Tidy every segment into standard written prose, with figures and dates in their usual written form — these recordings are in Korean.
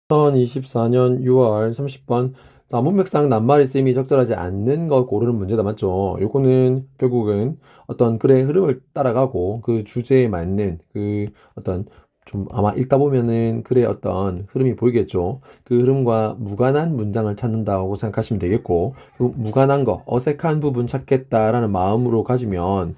2024년 6월 30번. 자, 문맥상 낱말이 쓰임이 적절하지 않는 거 고르는 문제다, 맞죠? 요거는 결국은 어떤 글의 흐름을 따라가고 그 주제에 맞는 그 어떤 좀 아마 읽다 보면은 글의 어떤 흐름이 보이겠죠. 그 흐름과 무관한 문장을 찾는다고 생각하시면 되겠고, 그 무관한 거, 어색한 부분 찾겠다라는 마음으로 가지면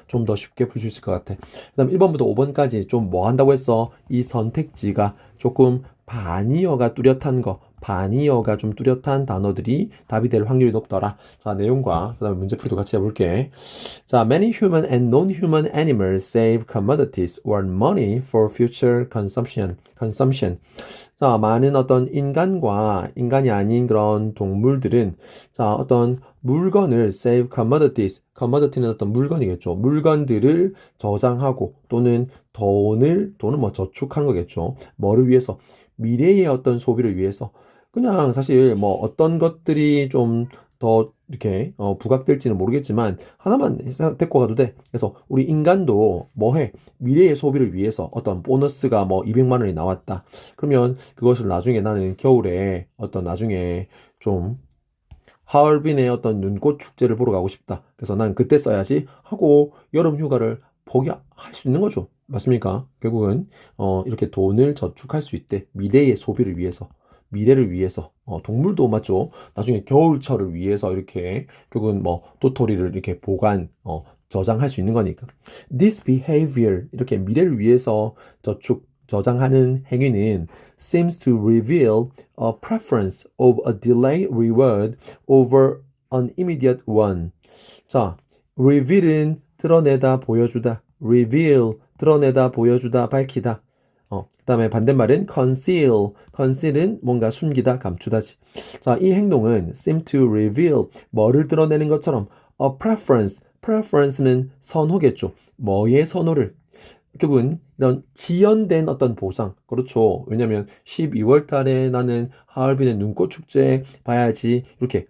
좀 더 쉽게 풀 수 있을 것 같아. 그다음 1번부터 5번까지 좀 뭐 한다고 했어? 이 선택지가 조금 반이어가 뚜렷한 거, 반이어가 좀 뚜렷한 단어들이 답이 될 확률이 높더라. 자, 내용과 그다음에 문제풀이도 같이 해볼게. 자, many human and non-human animals save commodities or money for future consumption. 자, 많은 어떤 인간과 인간이 아닌 그런 동물들은 자, 어떤 물건을 save commodities, commodity는 어떤 물건이겠죠. 물건들을 저장하고 또는 돈은 뭐 저축하는 거겠죠. 뭐를 위해서? 미래의 어떤 소비를 위해서. 그냥 사실 뭐 어떤 것들이 좀 더 이렇게 부각될지는 모르겠지만 하나만 데리고 가도 돼. 그래서 우리 인간도 뭐 해? 미래의 소비를 위해서 어떤 보너스가 뭐 200만 원이 나왔다. 그러면 그것을 나중에 나는 겨울에 어떤 나중에 좀 하얼빈의 어떤 눈꽃 축제를 보러 가고 싶다. 그래서 난 그때 써야지 하고 여름 휴가를 포기할 수 있는 거죠. 맞습니까? 결국은 이렇게 돈을 저축할 수 있대. 미래의 소비를 위해서. 미래를 위해서 동물도 맞죠. 나중에 겨울철을 위해서 이렇게 결국은 뭐 도토리를 이렇게 저장할 수 있는 거니까. This behavior 이렇게 미래를 위해서 저장하는 행위는 seems to reveal a preference of a delayed reward over an immediate one. 자, reveal은 드러내다, 보여주다. reveal, 드러내다, 보여주다, 밝히다. 그다음에 반대말은 conceal. conceal은 뭔가 숨기다, 감추다지. 자, 이 행동은 seem to reveal, 뭐를 드러내는 것처럼 a preference. preference는 선호겠죠. 뭐의 선호를. 결국은 이런 지연된 어떤 보상. 그렇죠. 왜냐면 12월 달에 나는 하얼빈의 눈꽃 축제 봐야지. 이렇게.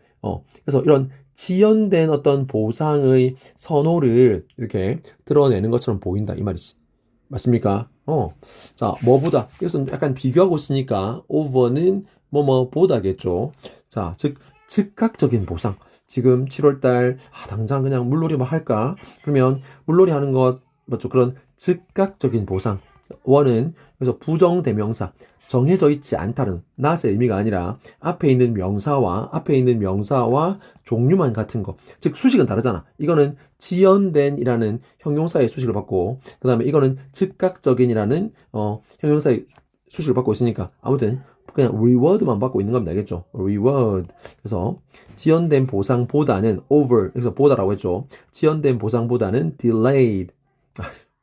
그래서 이런 지연된 어떤 보상의 선호를 이렇게 드러내는 것처럼 보인다. 이 말이지. 맞습니까? 자, 뭐보다. 이것은 약간 비교하고 있으니까 over는 뭐뭐보다겠죠. 자, 즉각적인 보상. 지금 7월 달, 당장 그냥 물놀이만 할까? 그러면 물놀이 하는 것, 맞죠? 그런 즉각적인 보상. 원은 그래서 부정대명사. 정해져 있지 않다는 not의 의미가 아니라 앞에 있는 명사와 종류만 같은 거. 즉 수식은 다르잖아. 이거는 지연된이라는 형용사의 수식을 받고 그다음에 이거는 즉각적인이라는 형용사의 수식을 받고 있으니까 아무튼 그냥 reward만 받고 있는 겁니다. 알겠죠? reward. 그래서 지연된 보상보다는 over. 그래서 보다라고 했죠. 지연된 보상보다는 delayed.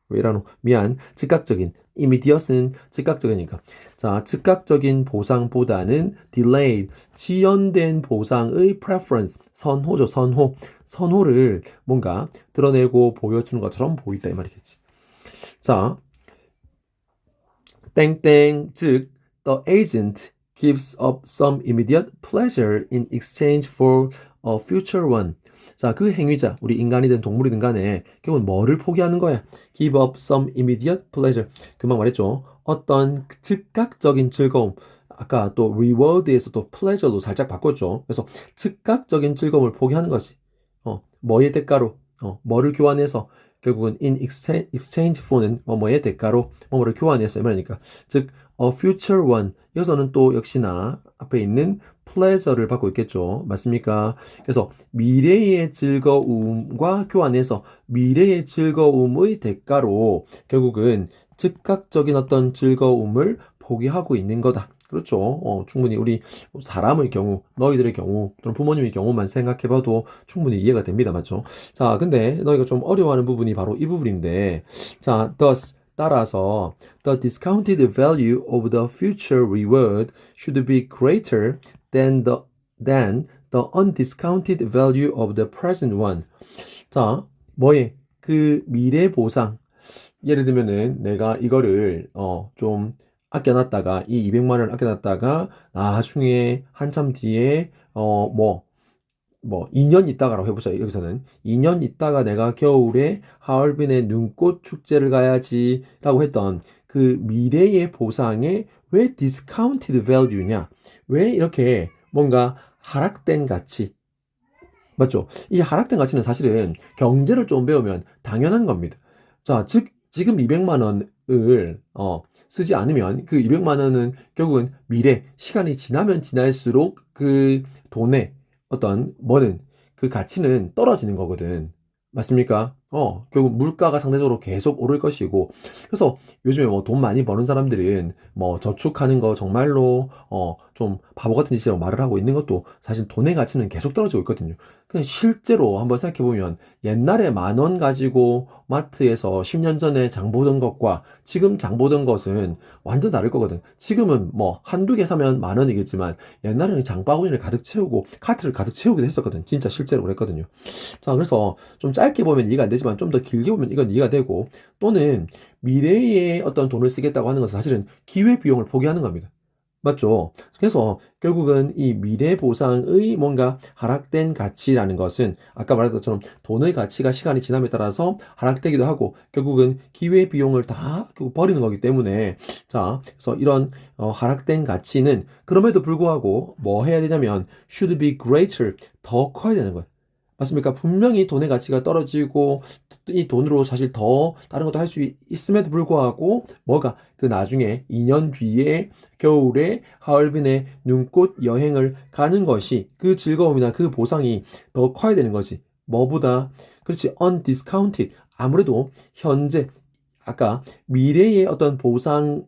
왜 이러노? 미안. 즉각적인. immediate는 즉각적이니까. 자, 즉각적인 보상보다는 delayed, 지연된 보상의 preference, 선호죠, 선호. 선호를 뭔가 드러내고 보여주는 것처럼 보인다 이 말이겠지. 자, 땡땡, 즉, the agent gives up some immediate pleasure in exchange for a future one. 자, 그 행위자, 우리 인간이든 동물이든 간에 결국은 뭐를 포기하는 거야? Give up some immediate pleasure. 금방 말했죠. 어떤 즉각적인 즐거움. 아까 또 reward에서 또 pleasure도 살짝 바꿨죠. 그래서 즉각적인 즐거움을 포기하는 거지. 뭐의 대가로? 뭐를 교환해서? 결국은 in exchange for는 뭐뭐의 대가로 뭐뭐를 교환해서 이 말이니까. 즉, a future one. 여기서는 또 역시나 앞에 있는 pleasure를 받고 있겠죠. 맞습니까? 그래서 미래의 즐거움과 교환해서 미래의 즐거움의 대가로 결국은 즉각적인 어떤 즐거움을 포기하고 있는 거다. 그렇죠. 충분히 우리 사람의 경우, 너희들의 경우, 또는 부모님의 경우만 생각해봐도 충분히 이해가 됩니다. 맞죠? 자, 근데 너희가 좀 어려워하는 부분이 바로 이 부분인데, 자, thus, 따라서, the discounted value of the future reward should be greater than the undiscounted value of the present one. 자, 뭐에? 그 미래 보상. 예를 들면은 내가 이거를 좀 아껴놨다가 이 200만 원을 아껴놨다가 나중에 한참 뒤에 2년 있다가라고 해보자. 여기서는 2년 있다가 내가 겨울에 하얼빈의 눈꽃 축제를 가야지라고 했던 그 미래의 보상에 왜 discounted value냐? 왜 이렇게 뭔가 하락된 가치, 맞죠? 이 하락된 가치는 사실은 경제를 좀 배우면 당연한 겁니다. 자, 즉, 지금 200만 원을, 쓰지 않으면 그 200만 원은 결국은 미래, 시간이 지나면 지날수록 그 돈의 어떤, 뭐는, 그 가치는 떨어지는 거거든. 맞습니까? 결국 물가가 상대적으로 계속 오를 것이고, 그래서 요즘에 뭐 돈 많이 버는 사람들은 뭐 저축하는 거 정말로, 좀 바보 같은 짓이라고 말을 하고 있는 것도 사실 돈의 가치는 계속 떨어지고 있거든요. 그냥 실제로 한번 생각해보면 옛날에 10,000원 가지고 마트에서 10년 전에 장 보던 것과 지금 장 보던 것은 완전 다를 거거든. 지금은 뭐 한두 개 사면 10,000원이겠지만 옛날에는 장바구니를 가득 채우고 카트를 가득 채우기도 했었거든. 진짜 실제로 그랬거든요. 자, 그래서 좀 짧게 보면 이해가 안 되지만 좀 더 길게 보면 이건 이해가 되고, 또는 미래에 어떤 돈을 쓰겠다고 하는 것은 사실은 기회비용을 포기하는 겁니다. 맞죠? 그래서 결국은 이 미래 보상의 뭔가 하락된 가치라는 것은 아까 말했던 것처럼 돈의 가치가 시간이 지남에 따라서 하락되기도 하고 결국은 기회 비용을 다 결국 버리는 거기 때문에, 자, 그래서 이런 하락된 가치는 그럼에도 불구하고 뭐 해야 되냐면 should be greater, 더 커야 되는 거예요. 맞습니까? 분명히 돈의 가치가 떨어지고 이 돈으로 사실 더 다른 것도 할 수 있음에도 불구하고 뭐가 그 나중에 2년 뒤에 겨울에 하얼빈의 눈꽃 여행을 가는 것이 그 즐거움이나 그 보상이 더 커야 되는 거지. 뭐보다 그렇지 undiscounted, 아무래도 현재 아까 미래의 어떤 보상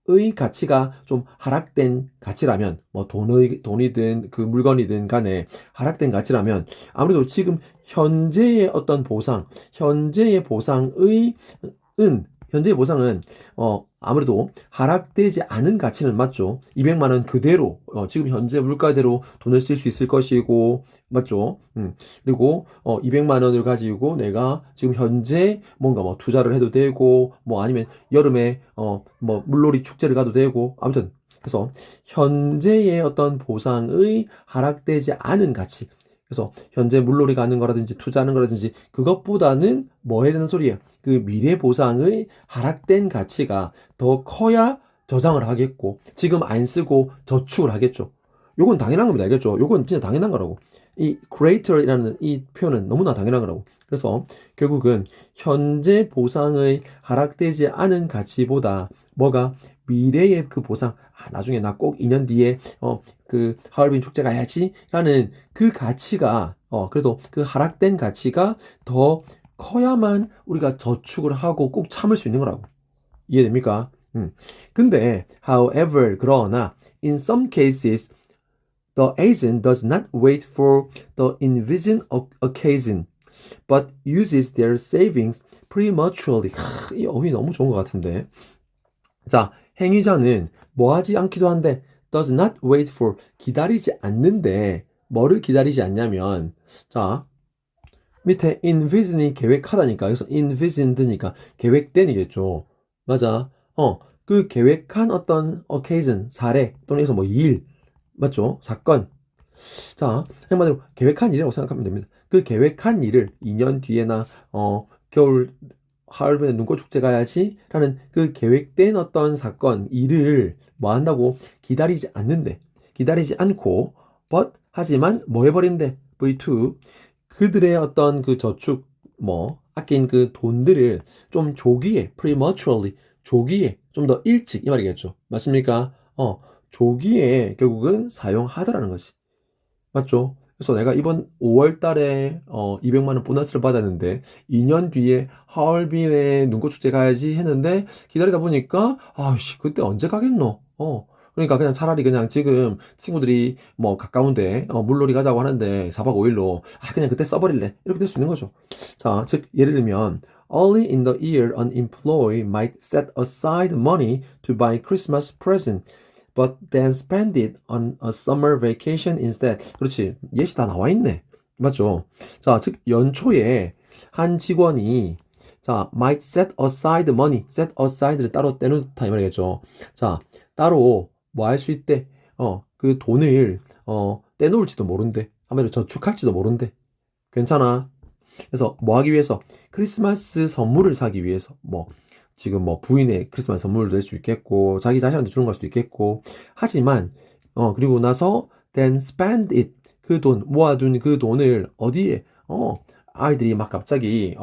의 가치가 좀 하락된 가치라면 뭐 돈이든 그 물건이든 간에 하락된 가치라면 아무래도 지금 현재의 어떤 보상, 현재의 보상의 현재의 보상은 아무래도 하락되지 않은 가치는 맞죠. 200만 원 그대로 지금 현재 물가대로 돈을 쓸 수 있을 것이고, 맞죠. 그리고 200만 원을 가지고 내가 지금 현재 뭔가 뭐 투자를 해도 되고, 뭐 아니면 여름에 뭐 물놀이 축제를 가도 되고, 아무튼 그래서 현재의 어떤 보상의 하락되지 않은 가치, 그래서 현재 물놀이 가는 거라든지 투자하는 거라든지 그것보다는 뭐 해야 되는 소리야? 그 미래 보상의 하락된 가치가 더 커야 저장을 하겠고 지금 안 쓰고 저축을 하겠죠. 요건 당연한 겁니다. 알겠죠? 요건 진짜 당연한 거라고. 이 greater이라는 이 표현은 너무나 당연한 거라고. 그래서 결국은 현재 보상의 하락되지 않은 가치보다 뭐가 미래의 그 보상, 나중에 나 꼭 2년 뒤에 그 하얼빈 축제 가야지 라는 그 가치가 그래도 그 하락된 가치가 더 커야만 우리가 저축을 하고 꾹 참을 수 있는 거라고. 이해됩니까? 근데 however, 그러나 in some cases the agent does not wait for the envisioned occasion but uses their savings prematurely. 이 어휘 너무 좋은 것 같은데. 자, 행위자는 뭐 하지 않기도 한데 does not wait for, 기다리지 않는데 뭐를 기다리지 않냐면, 자, 밑에 envision이 계획하다니까 여기서 envisioned니까 계획된이겠죠. 맞아. 그 계획한 어떤 occasion, 사례 또는 여기서 뭐 일, 맞죠? 사건. 자, 한마디로 계획한 일이라고 생각하면 됩니다. 그 계획한 일을 2년 뒤에나 겨울 하얼빈에 눈꽃 축제 가야지 라는 그 계획된 어떤 사건, 일을 뭐 한다고 기다리지 않는데, 기다리지 않고 but 하지만 뭐 해버린대? V2, 그들의 어떤 그 저축 뭐 아낀 그 돈들을 좀 조기에 prematurely, 조기에 좀 더 일찍 이 말이겠죠. 맞습니까? 조기에 결국은 사용하더라는 것이. 맞죠? 그래서 내가 이번 5월 달에 200만 원 보너스를 받았는데 2년 뒤에 하얼빈에 눈꽃축제 가야지 했는데 기다리다 보니까 아씨 그때 언제 가겠노? 그러니까 그냥 차라리 그냥 지금 친구들이 뭐 가까운데 물놀이 가자고 하는데 4박 5일로 그냥 그때 써버릴래, 이렇게 될 수 있는 거죠. 자, 즉 예를 들면 early in the year an employee might set aside money to buy Christmas present but then spend it on a summer vacation instead. 그렇지. 예시 다 나와 있네. 맞죠? 자, 즉 연초에 한 직원이 자, might set aside money, set aside를 따로 떼놓다 이 말이겠죠. 자, 따로 뭐 할 수 있대? 그 돈을 떼놓을지도 모른대. 한마디로 저축할지도 모른대. 괜찮아. 그래서 뭐 하기 위해서? 크리스마스 선물을 사기 위해서. 뭐 지금 뭐 부인의 크리스마스 선물도 될 수 있겠고, 자기 자신한테 주는 걸 수도 있겠고, 하지만, 그리고 나서, then spend it. 그 돈, 모아둔 그 돈을 어디에, 아이들이 막 갑자기,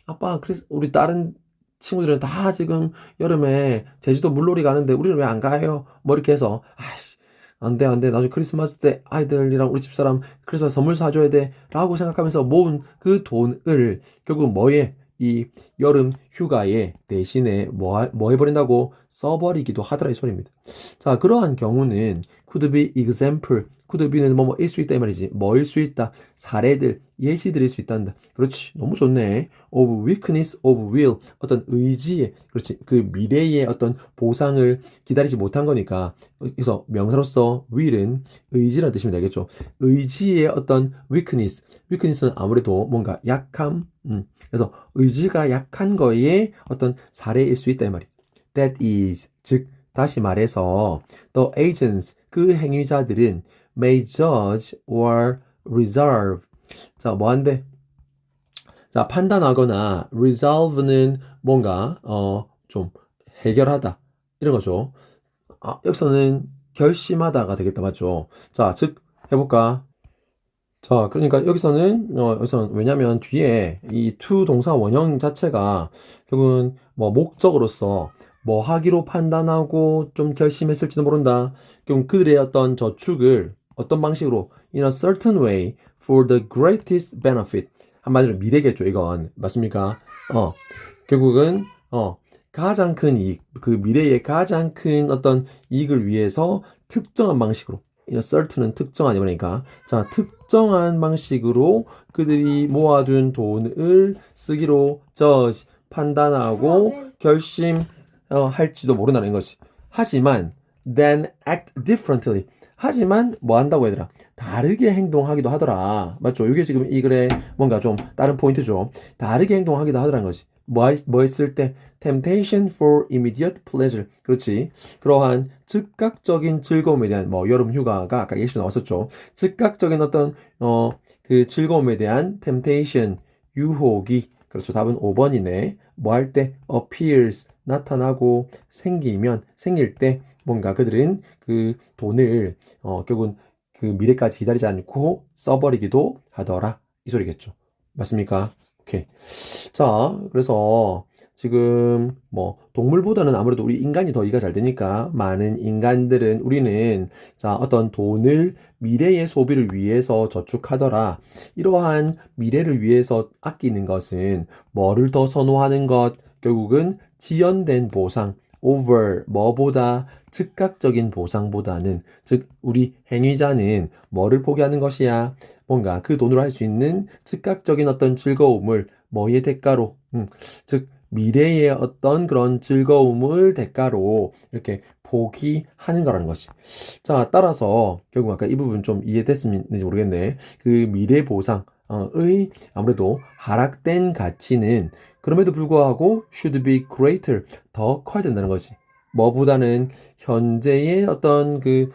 아빠, 우리 다른 친구들은 다 지금 여름에 제주도 물놀이 가는데 우리는 왜 안 가요? 뭐 이렇게 해서, 아이씨, 안 돼, 안 돼. 나중에 크리스마스 때 아이들이랑 우리 집사람 크리스마스 선물 사줘야 돼. 라고 생각하면서 모은 그 돈을 결국 뭐에, 이 여름 휴가에 대신에 뭐 해버린다고 써버리기도 하더라 이 소리입니다. 자, 그러한 경우는 could be example, could be는 뭐일 수 있다 이 말이지. 뭐일 수 있다. 사례들, 예시들일 수 있단다. 그렇지. 너무 좋네. of weakness of will. 어떤 의지의, 그렇지. 그 미래의 어떤 보상을 기다리지 못한 거니까. 그래서 명사로서 will은 의지라는 뜻이면 되겠죠. 의지의 어떤 weakness. weakness는 아무래도 뭔가 약함. 그래서 의지가 약한 거에 어떤 사례일 수 있다 이 말이. That is, 즉 다시 말해서 the agents, 그 행위자들은 may judge or reserve. 자, 뭐 한대? 자, 판단하거나 resolve는 뭔가 좀 해결하다 이런 거죠. 여기서는 결심하다가 되겠다 맞죠? 자, 즉 해볼까? 자, 그러니까 여기서는 왜냐면 뒤에 이 to 동사 원형 자체가 결국은 뭐 목적으로서 뭐 하기로 판단하고 좀 결심했을지도 모른다. 그럼 그들의 어떤 저축을 어떤 방식으로 in a certain way for the greatest benefit. 한마디로 미래겠죠, 이건. 맞습니까? 결국은 가장 큰 이익, 그 미래의 가장 큰 어떤 이익을 위해서 특정한 방식으로 certain은 특정한 이거니까 자 특정한 방식으로 그들이 모아둔 돈을 쓰기로 judge 판단하고 결심할지도 모른다는 것이. 하지만 then act differently. 하지만 뭐 한다고 얘들아? 다르게 행동하기도 하더라. 맞죠? 이게 지금 이 글에 뭔가 좀 다른 포인트죠. 다르게 행동하기도 하더라는 것이. 뭐 했을 때? temptation for immediate pleasure. 그렇지. 그러한 즉각적인 즐거움에 대한 뭐 여름 휴가가 아까 예시 나왔었죠. 즉각적인 어떤 그 즐거움에 대한 temptation 유혹이 그렇죠. 답은 5번이네. 뭐 할 때 appears 나타나고 생길 때 뭔가 그들은 그 돈을 결국은 그 미래까지 기다리지 않고 써버리기도 하더라. 이 소리겠죠. 맞습니까? 오케이. 자, 그래서 지금 뭐 동물보다는 아무래도 우리 인간이 더 이해가 잘 되니까 많은 인간들은 우리는 자, 어떤 돈을 미래의 소비를 위해서 저축하더라. 이러한 미래를 위해서 아끼는 것은 뭐를 더 선호하는 것? 결국은 지연된 보상, over 뭐보다 즉각적인 보상보다는 즉 우리 행위자는 뭐를 포기하는 것이야? 뭔가 그 돈으로 할 수 있는 즉각적인 어떤 즐거움을 뭐의 대가로 즉 미래의 어떤 그런 즐거움을 대가로 이렇게 포기하는 거라는 것이. 자, 따라서 결국 아까 이 부분 좀 이해됐는지 모르겠네. 그 미래 보상의 아무래도 하락된 가치는 그럼에도 불구하고 should be greater 더 커야 된다는 것이. 뭐보다는 현재의 어떤 그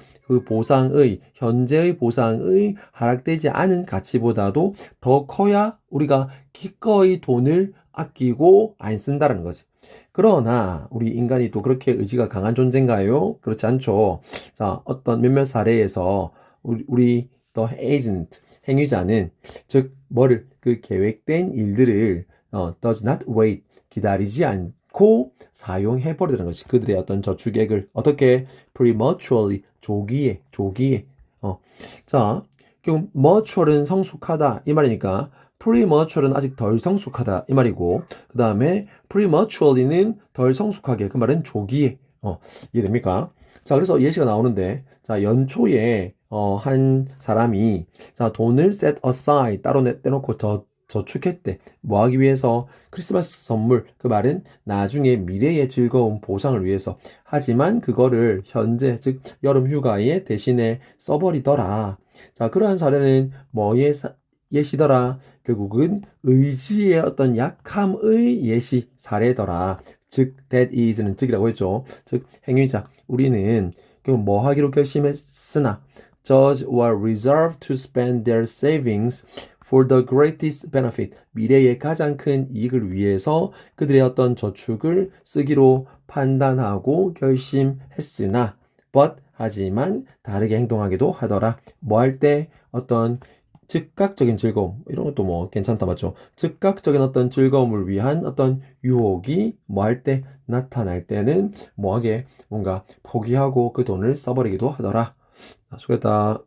현재의 보상의 하락되지 않은 가치보다도 더 커야 우리가 기꺼이 돈을 아끼고 안 쓴다는 거지. 그러나 우리 인간이 또 그렇게 의지가 강한 존재인가요? 그렇지 않죠. 자, 어떤 몇몇 사례에서 우리 더 에이전트 행위자는 즉 뭐를 그 계획된 일들을 does not wait 기다리지 않고 사용해 버리는 것이 그들의 어떤 저축액을 어떻게 prematurely 조기에 자, 그럼 matur은 성숙하다 이 말이니까 prematur은 아직 덜 성숙하다 이 말이고 그 다음에 prematurely는 덜 성숙하게 그 말은 조기에 이해됩니까? 자, 그래서 예시가 나오는데 자, 연초에 한 사람이 자, 돈을 set aside 따로 떼놓고 저축했대. 뭐 하기 위해서? 크리스마스 선물. 그 말은 나중에 미래의 즐거운 보상을 위해서. 하지만 그거를 현재, 즉 여름 휴가에 대신에 써버리더라. 자, 그러한 사례는 뭐의 예시더라? 결국은 의지의 어떤 약함의 예시 사례더라. 즉, that is는 즉이라고 했죠. 즉, 행위자. 우리는 그럼 뭐 하기로 결심했으나 judge or reserve to spend their savings for the greatest benefit, 미래의 가장 큰 이익을 위해서 그들의 어떤 저축을 쓰기로 판단하고 결심했으나, but, 하지만 다르게 행동하기도 하더라. 뭐 할 때? 어떤 즉각적인 즐거움, 이런 것도 뭐 괜찮다 맞죠? 즉각적인 어떤 즐거움을 위한 어떤 유혹이 뭐 할 때? 나타날 때는 뭐하게 뭔가 포기하고 그 돈을 써버리기도 하더라. 수고했다.